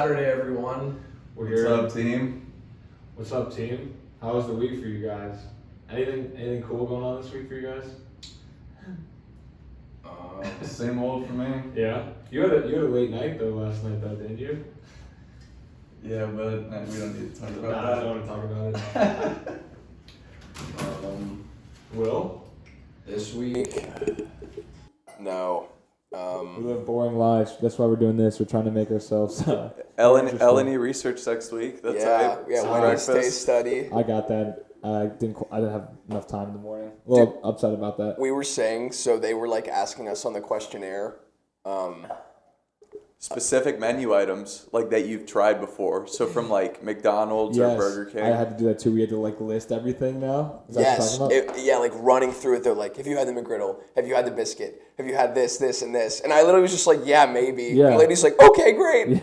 Saturday, everyone. We're What's here. up, team? What's up, team? How was the week for you guys? Anything cool going on this week for you guys? Same old for me. Yeah. You had a late night though last night though, didn't you? Yeah, but we don't need to talk about Nah, that. I don't want to talk about it. Will? This week, no. We live boring lives. That's why we're doing this. We're trying to make ourselves. L&E research next week. That's Wednesday study. I got that. I didn't have enough time in the morning. A little upset about that. We were saying, so they were like asking us on the questionnaire. Specific menu items like that you've tried before. So from like McDonald's or Burger King. I had to do that too. We had to like list everything now. Is that what you're talking about? Yeah, like running through it. They're like, have you had the McGriddle? Have you had the biscuit? Have you had this, and this? And I literally was just like, yeah, maybe. Yeah. And the lady's like, okay, great.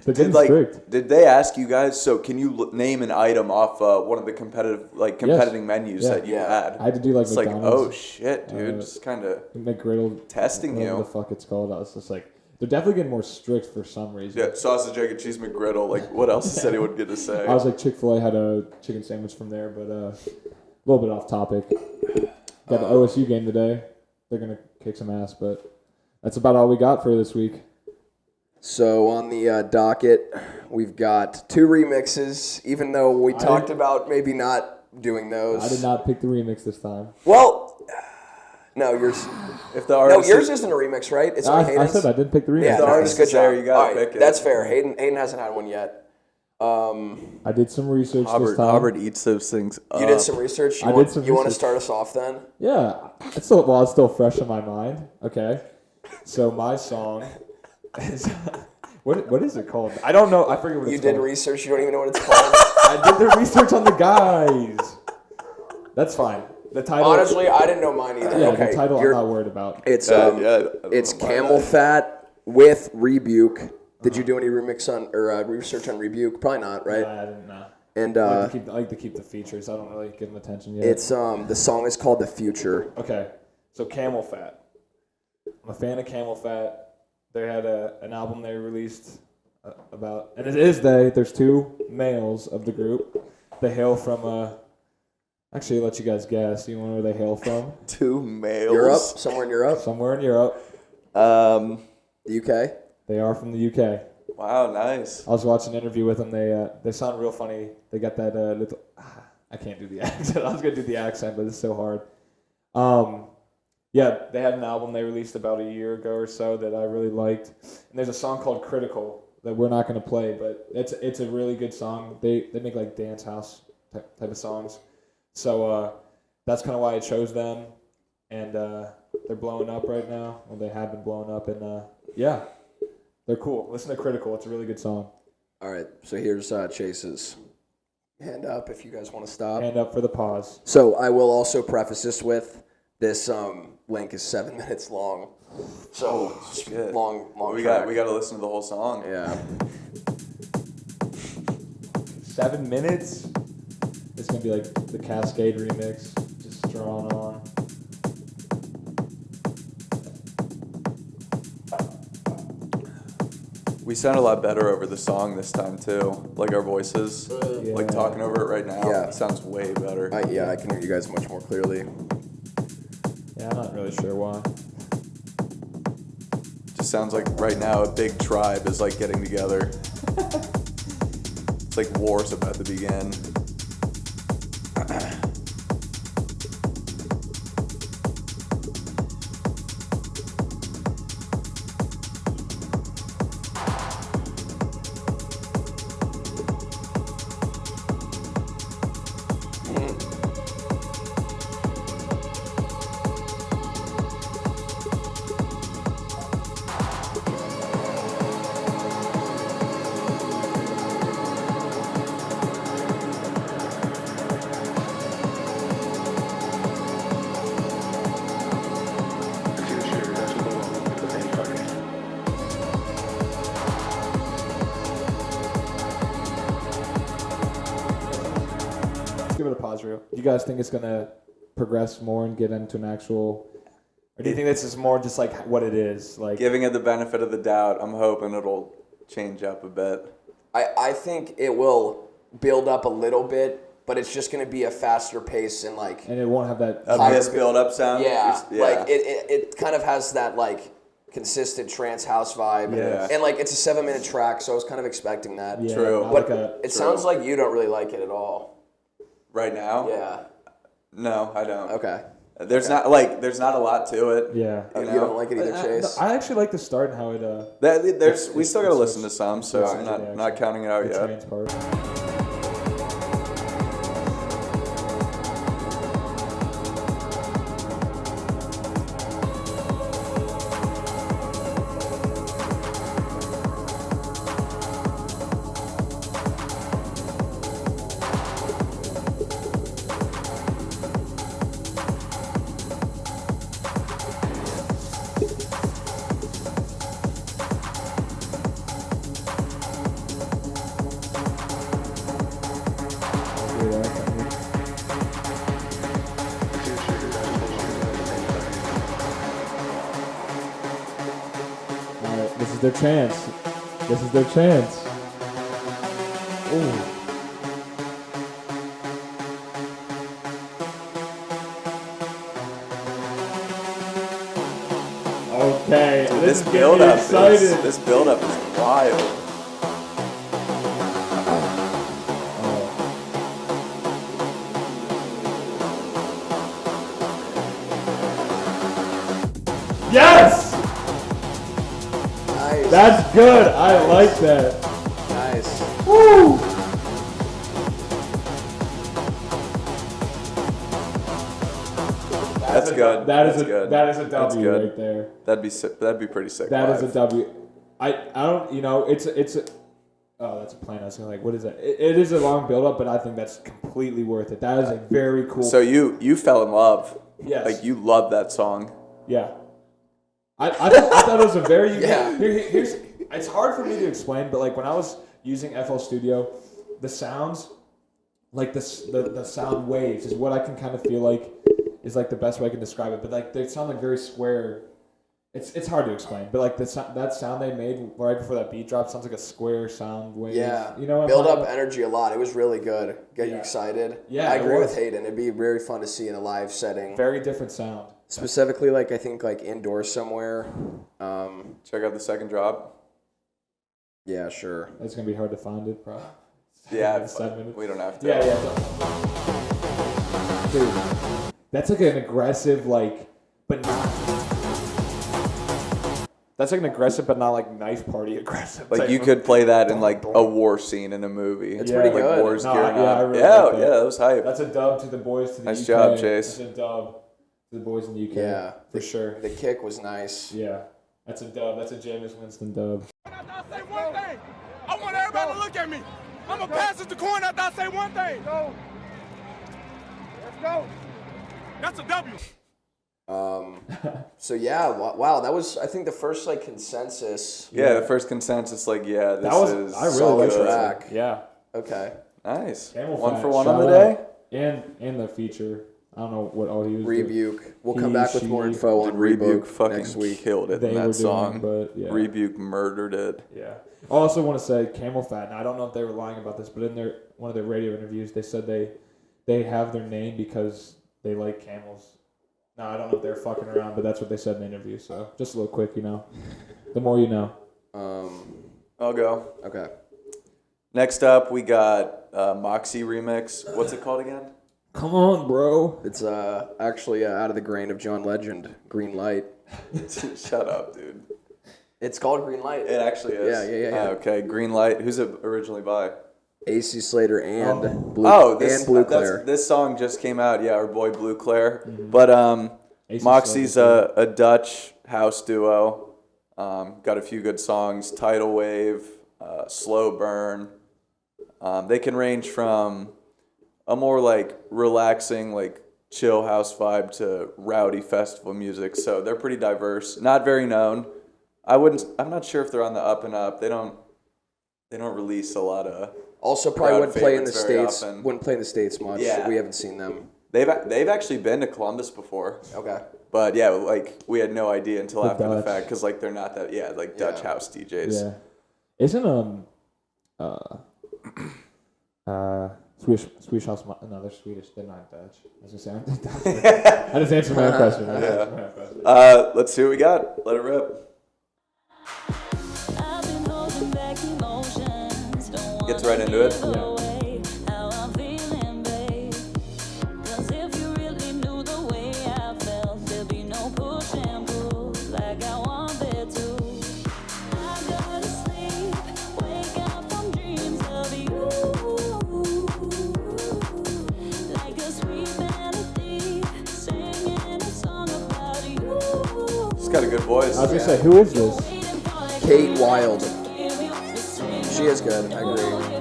They're getting strict. Did they ask you guys? So can you name an item off one of the competing menus that you had? I had to do like it's McDonald's. like, oh shit, dude, just kind of McGriddle testing whatever you. the fuck it's called. I was just like, they're definitely getting more strict for some reason. Yeah, sausage, egg, and cheese McGriddle. Like, what else is anyone going to say? I was like, Chick-fil-A had a chicken sandwich from there, but a little bit off topic. Got the OSU game today. They're going to kick some ass, but that's about all we got for this week. So on the docket, we've got 2 remixes, even though we talked about maybe not doing those. I did not pick the remix this time. Well, no, yours. If the artist yours isn't a remix, right? It's only I Hayden's. said I didn't pick the remix. Yeah, the artist is there, job. you gotta All right, pick it. That's fair. Hayden hasn't had one yet. I did some research this time. Robert eats those things up. You did some research. You want to start us off then? Yeah, it's still fresh in my mind. Okay, so my song is what is it called? I don't know. I forget what it's called. You did research. You don't even know what it's called. I did the research on the guys. That's fine. The title. Honestly, I didn't know mine either. Yeah, Okay, the title I'm not worried about. It's it's Camelphat with Rebuke. Did you do any remix on or research on Rebuke? Probably not, right? No, I didn't know. And I like to keep the features. I don't really give them attention yet. it's the song is called The Future. Okay, so Camelphat. I'm a fan of Camelphat. They had an album they released about, and it is there's 2 males of the group. They hail from actually, I'll let you guys guess. You want to know where they hail from? 2 males. Europe, somewhere in Europe. Somewhere in Europe. The UK. They are from the UK. Wow, nice. I was watching an interview with them. They sound real funny. They got that little. I can't do the accent. I was gonna do the accent, but it's so hard. Yeah, they had an album they released about a year ago or so that I really liked, and there's a song called "Critical" that we're not gonna play, but it's a really good song. They make like dance house type of songs, so that's kind of why I chose them, and they're blowing up right now. Well, they have been blowing up, and yeah. They're cool. Listen to Critical. It's a really good song. All right, so here's Chase's hand up if you guys want to stop. Hand up for the pause. So I will also preface this with this link is 7 minutes long. So Shit. long We track. got to listen to the whole song. Yeah. 7 minutes. It's gonna be like the Cascade remix, just drawn on. We sound a lot better over the song this time too. Like our voices, like talking over it right now. Yeah. It sounds way better. I can hear you guys much more clearly. Yeah, I'm not really sure why. Just sounds like right now a big tribe is like getting together. It's like war's about to begin. Give it a pause real. Do you guys think it's gonna progress more and get into an actual, or do you think this is more just like what it is? Like Giving it the benefit of the doubt, I'm hoping it'll change up a bit. I think it will build up a little bit, but it's just going to be a faster pace and like. And it won't have that Bass build up sound. Yeah, like it kind of has that like consistent trance house vibe. Yeah. And like it's a 7-minute track, so I was kind of expecting that. Yeah, True. But it sounds like you don't really like it at all. Right now? Yeah. No, I don't. Okay. There's not a lot to it. Yeah. You don't like it either, Chase? I actually like the start and how it. We still got to listen to some, so I'm not counting it out the yet. trance part. Alright, this is their chance. This is their chance. Ooh. Okay, Dude, this this is build getting me up excited. this build up is wild. Yes! Nice. That's good. I like that. Nice. Woo! That's good. That's good. That is a That's W good. right there. That'd be sick. That'd be pretty sick. That is live. a W. I don't, it's a, oh, that's a plan. I was like, what is that? It is a long build up, but I think that's completely worth it. That is a very cool. So you fell in love. Yes. Like you love that song. Yeah. I thought it was a very unique. Yeah. Here's it's hard for me to explain, but like when I was using FL Studio, the sounds, like the sound waves is what I can kind of feel like is like the best way I can describe it. But like they sound like very square. It's hard to explain, but like that sound they made right before that beat drop sounds like a square sound wave. Yeah. You know what I'm Build talking up about? energy a lot. It was really good. Get you excited. Yeah, I it agree was. with Hayden. It'd be very fun to see in a live setting. Very different sound. Specifically, like I think like indoors somewhere. Check out the second drop. Yeah, sure. It's gonna be hard to find it, bro. Yeah, 7 minutes. we don't have to. Yeah. Dude, that's like an aggressive, like, but not. That's like an aggressive, but not like knife party aggressive. Like type you of- could play that in like a war scene in a movie. It's pretty like good. War's No, gearing yeah, I up. really Yeah, like that. yeah, that was hype. That's a dub to the boys to the Nice UK. job, Chase. That's a dub to the boys in the UK. Yeah, for sure. The kick was nice. Yeah, that's a dub. That's a Jameis Winston dub. After I say one thing, I want everybody to look at me. I'm going to pass it to Corn after I say one thing. Let's go. That's a W. So yeah, wow, that was I think the first like consensus. Yeah, the first consensus, like, yeah, this is I really solid like good. that. track. Yeah. Okay. Nice. Camelphat, 1 for 1 on shout the out. day. And the feature. I don't know what all he was doing. Rebuke. We'll He, come back with she- more info on Rebuke Rebuke fucking next week. killed it They in were that song. doing, but yeah. Rebuke murdered it. Yeah. I also want to say Camelphat, and I don't know if they were lying about this, but in one of their radio interviews, they said they have their name because they like camels. Now, I don't know if they're fucking around, but that's what they said in the interview. So just a little quick, the more you know. I'll go. Okay. Next up, we got Moksi remix. What's it called again? Come on, bro. It's actually out of the grain of John Legend, Green Light. Shut up, dude. It's called Green Light. It actually is. Yeah. Okay, Green Light. Who's it originally by? AC Slater and Blue Claire. This song just came out. Yeah, our boy Blue Claire. But AC Moxi's Slater. a Dutch house duo. Got a few good songs. Tidal Wave, Slow Burn. They can range from a more like relaxing, like chill house vibe to rowdy festival music. So they're pretty diverse. Not very known. I'm not sure if they're on the up and up. They don't release a lot of. Also, probably crowd wouldn't play in the favorites very States. often. Wouldn't play in the States much. Yeah. We haven't seen them. They've actually been to Columbus before. Okay. But yeah, like we had no idea until The after the Dutch. fact because like they're not that Dutch house DJs. Yeah. Isn't Swedish House. No, they're Swedish. They're not Dutch. I was gonna say, aren't they Dutch? I just answered my own question. Let's see what we got. Let it rip. Gets right into it. Yeah. She's got a good voice. I was gonna say, who is this? Kate Wild. She is good. I agree.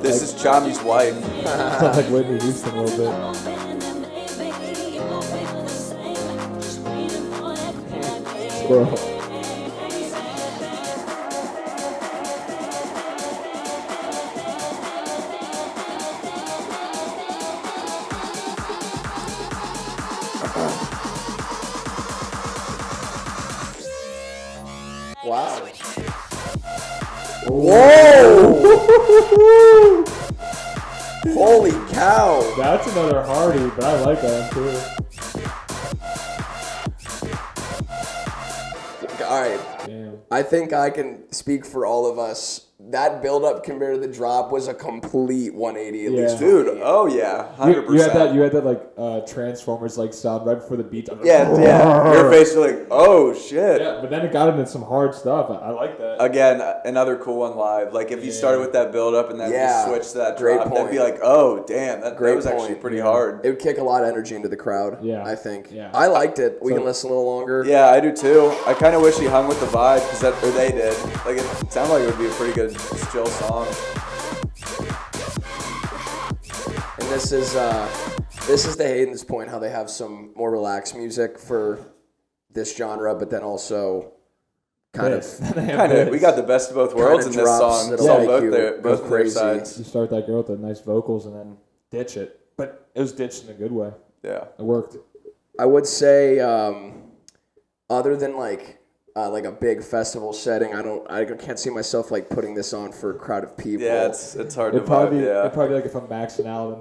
This is Chami's wife. Sounds like Whitney Houston a little bit. Squirrel. Wow. Whoa! Holy cow! That's another Hardy, but I like that one too. All right. Damn. I think I can speak for all of us. That build-up compared to the drop was a complete 180 at least. for Dude, me. oh yeah, 100%. You had that like Transformers like sound right before the beat. Yeah. Your face is like, oh shit. Yeah, but then it got into some hard stuff. I like that. Again, another cool one live. Like if you started with that build up and then Yeah, you switched to that great drop, that'd be point. like, oh damn, that was actually point. pretty hard. It would kick a lot of energy into the crowd. Yeah. I think. Yeah. I liked it. We So- can listen a little longer. Yeah, I do too. I kind of wish he hung with the vibe or they did. Like it sounded like it would be a pretty good chill song. And this is the Hayden's point, how they have some more relaxed music for this genre, but then also kind of We got the best of both worlds in this drops song. that'll So make both you their go both their crazy. sides. You start that girl with the nice vocals and then ditch it. But it was ditched in a good way. Yeah. It worked. I would say, other than like a big festival setting, I can't see myself like putting this on for a crowd of people. Yeah, it's hard to It'd probably vibe. Yeah. it'd probably be like if I'm maxing out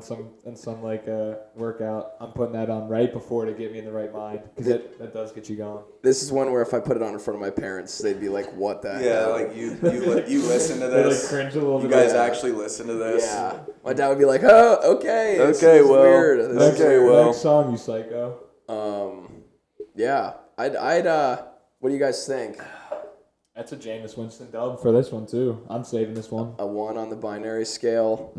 in some like workout, I'm putting that on right before to get me in the right mind because that does get you going. This is one where if I put it on in front of my parents, they'd be like, "What the Yeah, hell?" like you listen to They like this. cringe a little You bit. guys actually listen to this. Yeah. My dad would be like, "Oh, okay. This Okay, is well, weird. This is okay, weird." well. Next song, you psycho. Yeah. I'd what do you guys think? That's a Jameis Winston dub for this one too. I'm saving this one. A 1 on the binary scale.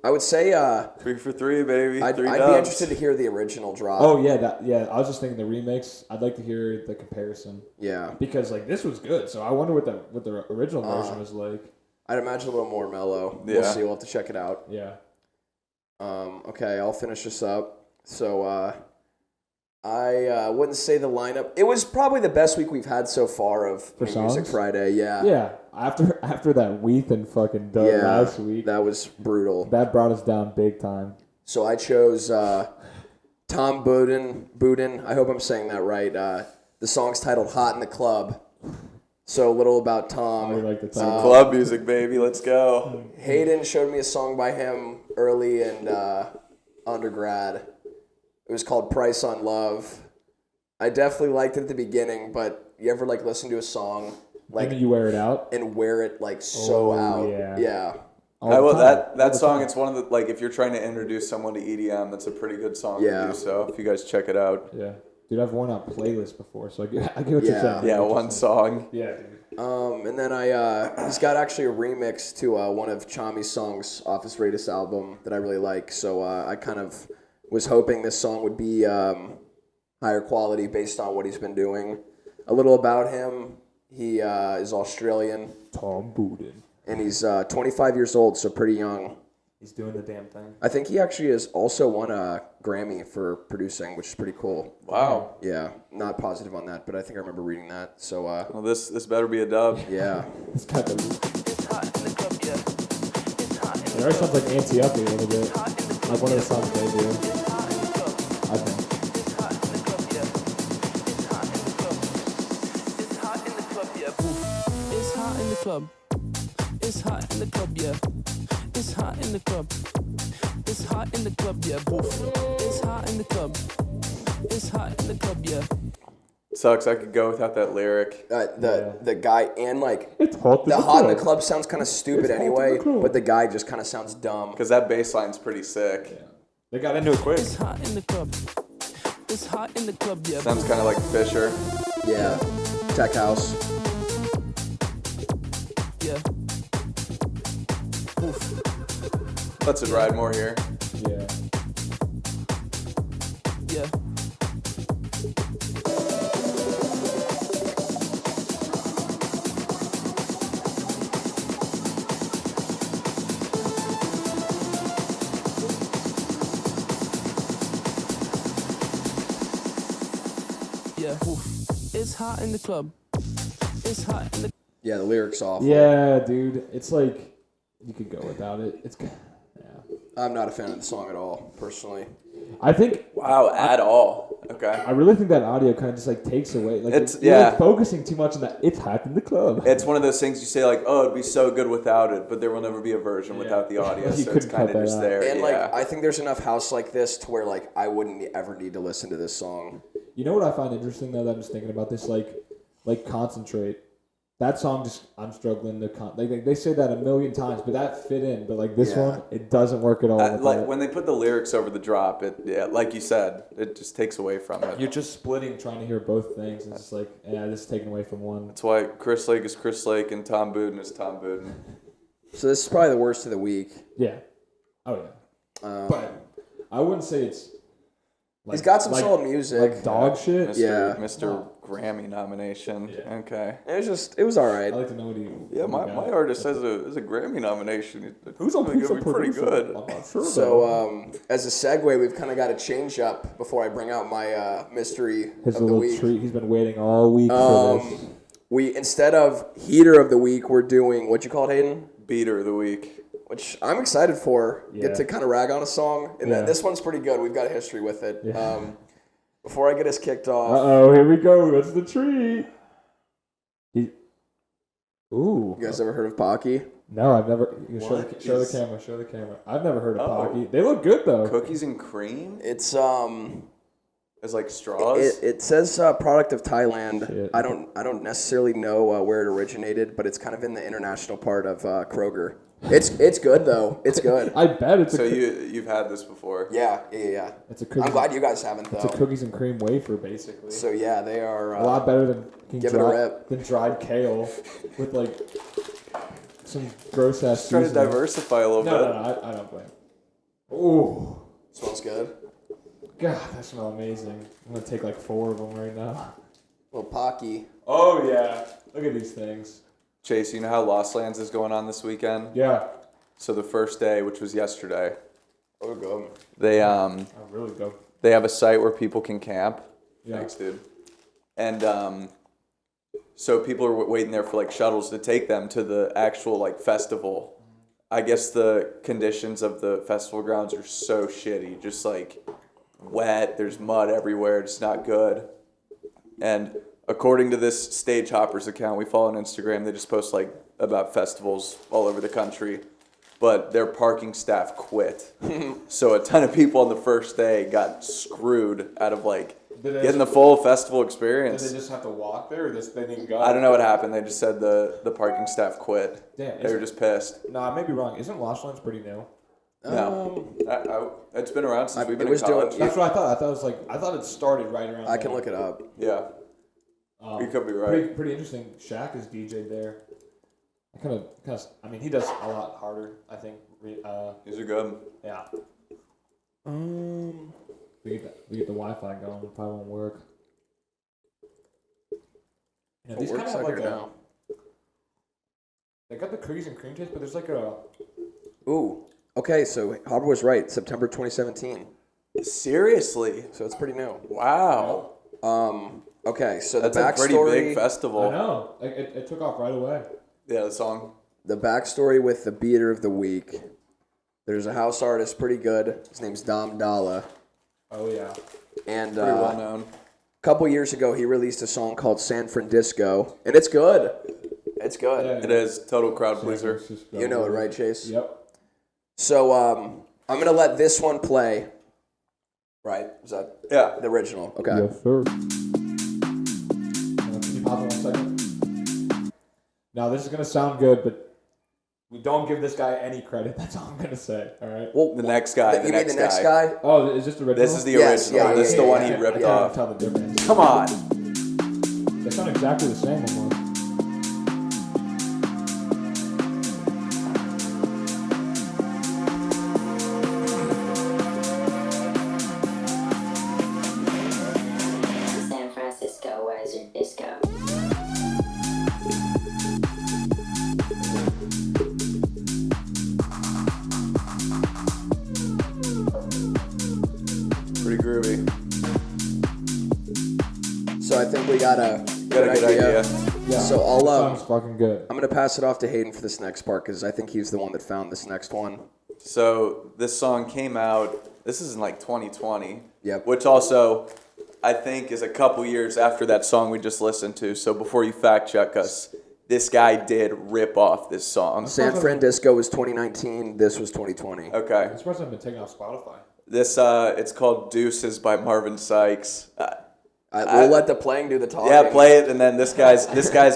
I would say 3 for 3, baby. I'd Three be dubs. interested to hear the original drop. Oh yeah, I was just thinking the remix. I'd like to hear the comparison Yeah. because like this was good. So I wonder what the original version was like. I'd imagine a little more mellow. We'll Yeah. see. We'll have to check it out. Yeah. Okay, I'll finish this up. So I wouldn't say the lineup. It was probably the best week we've had so far of New songs? Music Friday. Yeah. Yeah. After that Weathen fucking dub last week, that was brutal. that brought us down big time. So I chose Tom Budin. I hope I'm saying that right. The song's titled "Hot in the Club." So a little about Tom. I like the title. Club music, baby. Let's go. Hayden showed me a song by him early in undergrad. It was called "Price on Love." I definitely liked it at the beginning, but you ever like listen to a song like Maybe you wear it out. and wear it like so out? yeah. All I the will, time. that All the song, time. it's one of the, like, if you're trying to introduce someone to EDM, that's a pretty good song Yeah. to do so. If you guys check it out. Yeah. Dude, I've worn out playlists before, so I get what you're Yeah. saying. Yeah, one song. Yeah, dude. And then he's got actually a remix to one of Chami's songs off his latest album that I really like. So I kind of was hoping this song would be higher quality based on what he's been doing. A little about him. He is Australian, Tom Budin. and he's 25 years old, so pretty young. He's doing the damn thing. I think he actually has also won a Grammy for producing, which is pretty cool. Wow. Yeah, not positive on that, but I think I remember reading that. So Well, this better be a dub. yeah. It's got the. It always sounds like Anti Uppy a little bit. Like one of the songs they do. I think. It's hot in the club. It's hot in the club, yeah. It's hot in the club. It's hot in the club, yeah. Boof. It's hot in the club. It's hot in the club, yeah. Sucks. I could go without that lyric. The guy and like It's hot in the the hot in club. the club sounds kind of stupid It's hot in anyway, the club. but the guy just kind of sounds dumb. Because that bass line's pretty sick. Yeah. They got into it quick. It's hot in the club. It's hot in the club, yeah. Sounds kind of like Fisher. Yeah, tech house. Yeah. Oof. Let's it ride more here. Yeah. Yeah. Yeah. Oof. It's hot in the club. It's hot in the Yeah, the lyrics awful. Yeah, dude. It's like you could go without it. It's yeah. I'm not a fan of the song at all, personally. I think Wow, at all. Okay. I really think that audio kind of just like takes away. Like It's- you're yeah. like focusing too much on that. It's hot in the club. It's one of those things you say like, oh, it'd be so good without it, but there will never be a version without the audio, You so it's couldn't kind cut of that just out. there. And yeah. like, I think there's enough house like this to where like I wouldn't ever need to listen to this song. You know what I find interesting though that I'm just thinking about this like concentrate. That song just I'm struggling to like they say that a million times, but that fit in. But like this Yeah. one, it doesn't work at all. with like that. when they put the lyrics over the drop, like you said, it just takes away from it. You're just splitting, trying to hear both things. It's just like this is taken away from one. That's why Chris Lake is Chris Lake and Tom Budin is Tom Budin. So this is probably the worst of the week. Yeah. Oh yeah. But I wouldn't say it's. Like, He's got some like- solid music. Like dog shit. Mr. Grammy nomination. Yeah. Okay. It was all right. I like to know what he. Yeah, what my, he my got. artist has a Grammy nomination. Who's a It's gonna be pretty good. I'm not sure. though. So as a segue, we've kind of got to change up before I bring out my mystery his of the little week. treat. He's been waiting all week for this. We instead of heater of the week, we're doing what you call it, Hayden, Beater of the week. which I'm excited for. Yeah. Get to kind of rag on a song, and Yeah. this one's pretty good. We've got a history with it. Yeah. Before I get us kicked off, Oh, here we go. That's the treat. Ooh. you guys ever heard of Pocky? No, I've never. Show What the is- camera. Show the camera. I've never heard of Oh. Pocky. They look good though. Cookies and cream? It's As like straws? it says product of Thailand. Shit. I don't necessarily know where it originated, but it's kind of in the international part of Kroger. It's good though. It's good. I bet it's So a. you've had this before. Yeah. It's a cookies. I'm glad you guys haven't It's a though. cookies and cream wafer, basically. So yeah, they are A lot better than give it a rip. than dried kale with like some gross ass. Try to seasoning. diversify a little No, bit. no, I don't blame. Ooh, Smells good. God, that smells amazing. I'm gonna take like 4 of them right now. Little Pocky. Oh yeah, look at these things. Chase, you know how Lost Lands is going on this weekend? Yeah, So the first day, which was yesterday, Oh, good. they oh really go. they have a site where people can camp. Yeah. Thanks, dude. And so people are waiting there for like shuttles to take them to the actual like festival. I guess the conditions of the festival grounds are so shitty, just like wet. There's mud everywhere. It's not good. And according to this Stage Hoppers account we follow on Instagram, they just post like about festivals all over the country. But their parking staff quit. So a ton of people on the first day got screwed out of like getting the full festival experience. Did they just have to walk there, or they didn't go? I don't know what happened. They just said the parking staff quit. Damn, They were just pissed. No, I may be wrong. Isn't Lost Lands pretty new? No, it's been around since we've been it was in college. doing- That's what I thought. I thought it started right around. I can then. look it up. Yeah, you could be right. Pretty interesting. Shaq is DJ'd there. I kind of. I mean, he does a lot harder. I think. These are good. Yeah. We get the Wi-Fi going. It probably won't work. Yeah, It these kind works of have like like it a. now. They got the cookies and cream taste, but there's like a. Ooh. Okay, so Hopper was right. September 2017. Seriously? So it's pretty new. Wow. Okay, so That's the a pretty backstory. big festival. I know. It took off right away. Yeah, the song. The backstory with the beater of the week. There's a house artist, pretty good. His name's Dolla. Oh yeah. And Pretty well known. a couple years ago, he released a song called San Francisco, and it's good. It's good. Yeah, It is total crowd pleaser. You know it, right, Chase? Yep. So I'm going to let this one play. Right? Is that Yeah. the original? Okay. Yes, sir. Can you pause it 1 second? Now, this is going to sound good, but we don't give this guy any credit. That's all I'm going to say. All right? Well, The next guy. you mean the next guy? Oh, is this the original? This is the Yes, original. yeah, This is yeah, the one yeah, he yeah. ripped I can't off. tell the difference. Come on. They sound exactly the same almost. San Francisco, where's your disco? Pretty groovy. So I think we got a Got a good idea. Yeah. So I'll, This sounds fucking good. I'm going to pass it off to Hayden for this next part because I think he's the one that found this next one. So this song came out, this is in like 2020. Yep. Which also, I think, is a couple years after that song we just listened to. So before you fact check us, this guy did rip off this song. San Francisco was 2019. This was 2020. Okay. This person has been taken off Spotify. This, it's called Deuces by Marvin Sykes. We'll let the playing do the talking. Yeah, play it, and then this guy's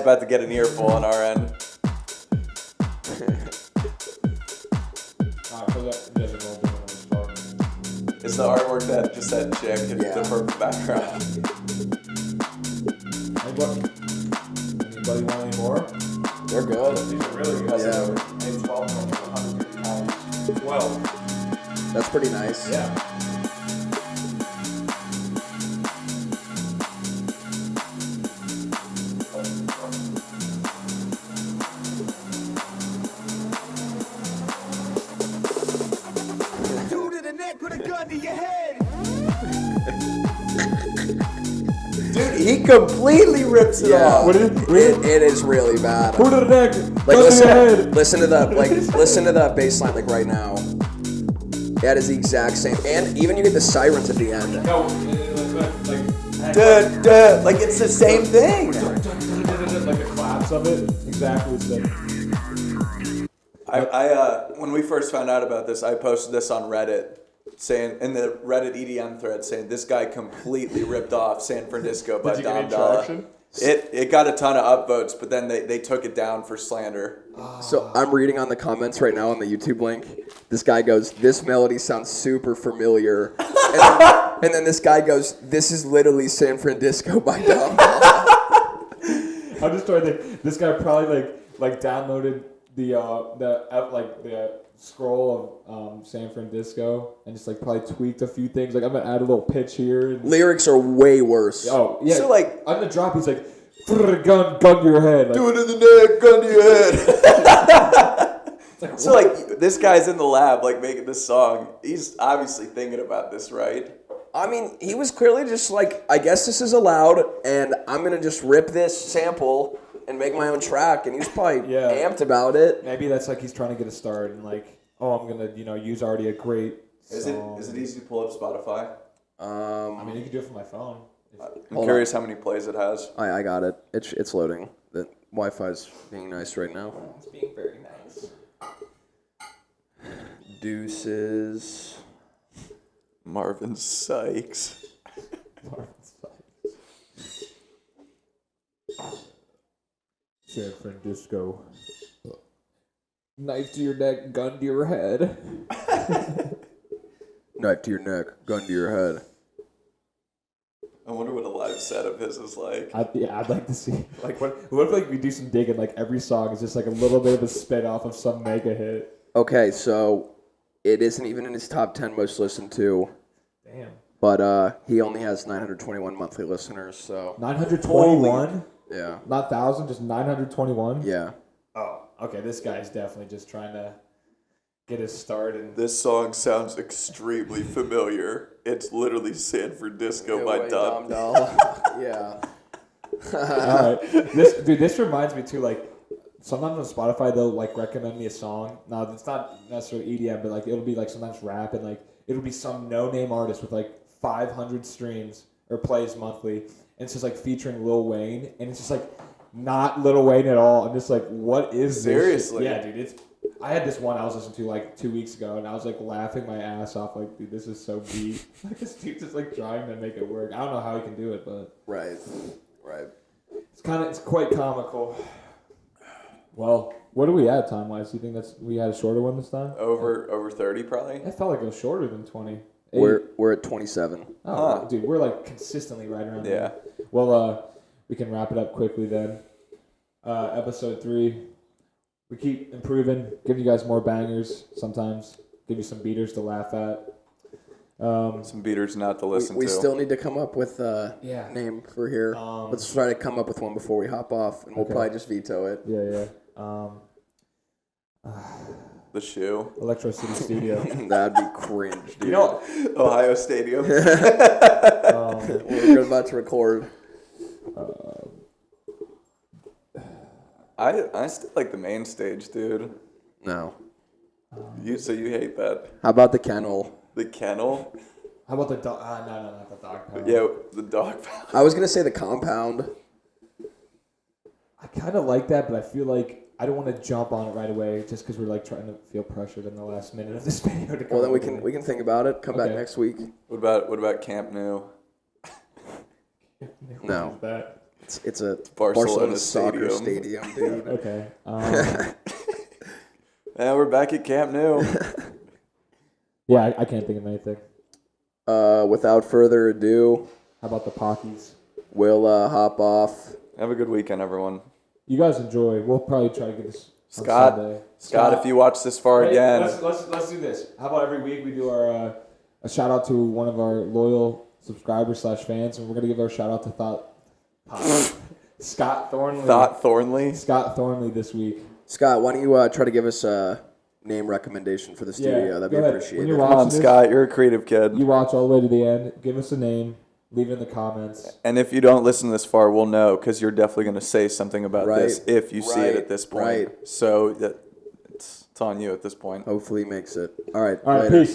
about to get an earful on our end. Alright, so that doesn't roll different when we start. It's the artwork that just that chick in Yeah. the perfect background. Anybody want any more? They're good. These are really good. Yeah. Maybe 12 for 150 pounds. 12. That's pretty nice. Yeah. Dude to the neck, put a gun to your head. Dude, he completely rips it Yeah. off. What is it? It is really bad. Put it in the neck. Like gun to your head. listen to the bass line like right now. That is the exact same. And even you get the sirens at the end. No, like Duh, like it's the same thing. like the claps of it. Exactly the same. I when we first found out about this, I posted this on Reddit, saying in the Reddit EDM thread, saying this guy completely ripped off San Francisco by Did you get any Dolla. traction? It got a ton of upvotes, but then they took it down for slander. So I'm reading on the comments right now on the YouTube link. This guy goes, "This melody sounds super familiar," and then this guy goes, "This is literally San Francisco by Dolla." I'm just trying to think. This guy probably like downloaded the scroll of San Francisco and just like probably tweaked a few things. Like I'm gonna add a little pitch here. And, Lyrics are way worse. oh yeah. So, like- on the drop, he's like, gun to your head. Like, Do it in the neck, gun to your head. So like this guy's in the lab like making this song. He's obviously thinking about this, right? I mean, he was clearly just like, I guess this is allowed, and I'm gonna just rip this sample and make my own track. And he's probably Yeah. amped about it. maybe that's like he's trying to get a start and like, oh, I'm gonna use already a great Is song. it easy to pull up Spotify? I mean, you can do it from my phone. I'm curious how many plays it has. I got it. It's loading. The Wi-Fi's being nice right now. It's being very nice. Deuces. Marvin Sykes. San Francisco. Knife to your neck, gun to your head. Knife to your neck, gun to your head. I wonder what a live set of his is like. I'd like to see. Like, what if like we do some digging? Like every song is just like a little bit of a spin off of some mega hit. Okay, so it isn't even in his top 10 most listened to, Damn. but he only has 921 monthly listeners, so 921, yeah. not 1,000, just 921. Yeah. Oh, okay. This guy's definitely just trying to get his start. And This song sounds extremely familiar. It's literally San Francisco by Dom. Yeah. all right, this reminds me too. Like sometimes on Spotify they'll like recommend me a song. Now it's not necessarily EDM, but like it'll be like sometimes rap and like it'll be some no-name artist with like 500 streams or plays monthly, and it's just like featuring Lil Wayne, and it's just like not Lil Wayne at all. I'm just like, what is this? Seriously? Yeah, dude. I had this one I was listening to like 2 weeks ago, and I was like laughing my ass off. Like, dude, this is so beat. Like, this dude's just like trying to make it work. I don't know how he can do it, but Right. it's quite comical. Well, what are we at time wise? Do you think we had a shorter one this time? Over 30 probably. I felt like it was shorter than 20. We're at 27. Oh, dude, we're like consistently right around Yeah. there. Well, we can wrap it up quickly then. Episode 3. We keep improving, give you guys more bangers sometimes, give you some beaters to laugh at. Some beaters not to listen We to. still need to come up with a Yeah. name for here. Let's try to come up with one before we hop off, and we'll Okay. probably just veto it. Yeah. The shoe. Electro City Studio. That'd be cringe, dude. You know, Ohio Stadium. We're about to record. I still like the main stage, dude. No. So you hate that. How about the kennel? The kennel? how about the dog? No, not the dog pound. Yeah, the dog pound. I was gonna say the compound. I kind of like that, but I feel like I don't want to jump on it right away just because we're like trying to feel pressured in the last minute of this video to come. Well, then up we can think about it. Come back Okay. next week. What about Camp Nou? No. That. It's a Barcelona soccer Stadium. stadium, dude. Okay. Yeah, we're back at Camp Nou. Yeah, I can't think of anything. Without further ado, How about the Pockies? we'll hop off. Have a good weekend, everyone. You guys enjoy. We'll probably try to get this on Scott, Sunday. Scott, if you watch this far Hey, again, let's do this. How about every week we do our a shout out to one of our loyal subscribers / fans, and we're gonna give our shout out to Scott Thornley. Scott Thornley this week. Scott, why don't you try to give us a name recommendation for the studio? That'd be go ahead. When appreciated. you're come watching on, this, Scott, you're a creative kid. you watch all the way to the end. Give us a name. Leave it in the comments. And if you don't listen this far, we'll know because you're definitely going to say something about Right. this if you see it at this point. Right. So it's on you at this point. Hopefully he makes it. All right. All right, later. peace.